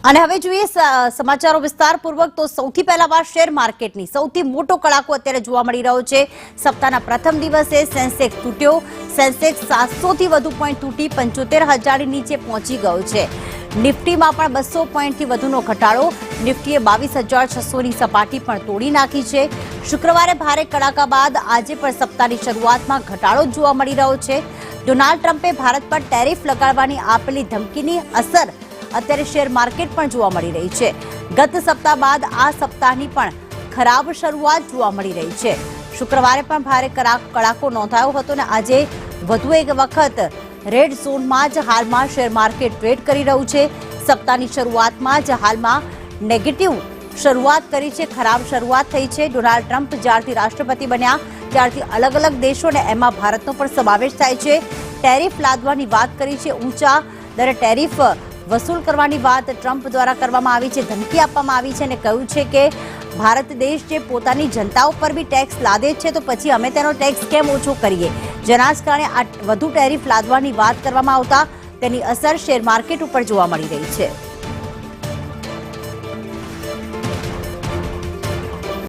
અને હવે જોઈએ સમાચારો વિસ્તારપૂર્વક તો સૌથી પહેલા શેર માર્કેટની સૌથી મોટો કડાકો અત્યારે જોવા મળી રહ્યો છે। સપ્તાહના પ્રથમ દિવસે સેન્સેક્સ તૂટ્યો। સેન્સેક્સ 700 થી વધુ પોઈન્ટ તૂટી 75,000 ની નીચે પહોંચી ગયો છે। નિફ્ટીમાં પણ 200 પોઈન્ટથી વધુનો ઘટાડો। નિફ્ટીએ 22,600 ની સપાટી પણ તોડી નાખી છે। શુક્રવારે ભારે કડાકા બાદ આજે પણ સપ્તાહની શરૂઆતમાં ઘટાડો જોવા મળી રહ્યો છે। ડોનાલ્ડ ટ્રમ્પે ભારત પર ટેરિફ લગાડવાની આપેલી ધમકીની અસર અત્યારે શેર માર્કેટ પણ જોવા મળી રહી છે। ગત સપ્તાહ બાદ આ સપ્તાહની પણ ખરાબ શરૂઆત જોવા મળી રહી છે। શુક્રવારે પણ ભારે કડાકો નોંધાયો હતો અને આજે વધુ એક વખત રેડ ઝોનમાં જ હાલમાં શેર માર્કેટ ટ્રેડ કરી રહ્યું છે। સપ્તાહની શરૂઆતમાં જ હાલમાં નેગેટિવ શરૂઆત કરી છે, ખરાબ શરૂઆત થઈ છે। ડોનાલ્ડ ટ્રમ્પ જ્યારથી રાષ્ટ્રપતિ બન્યા ત્યારથી અલગ અલગ દેશો અને એમાં ભારતનો પણ સમાવેશ થાય છે। ટેરિફ લાદવાની વાત કરી છે, ઊંચા દરે ટેરિફ વસૂલ કરવાની વાત ટ્રમ્પ દ્વારા કરવામાં આવી છે, ધમકી આપવામાં આવી છે અને કહ્યું છે કે ભારત દેશ જે પોતાની જનતા ઉપર બી ટેક્સ લાદે છે તો પછી અમે તેનો ટેક્સ કેમ ઓછો કરીએ। જેના જ કારણે આ વધુ ટેરિફ લાદવાની વાત કરવામાં આવતા તેની અસર શેર માર્કેટ ઉપર જોવા મળી રહી છે।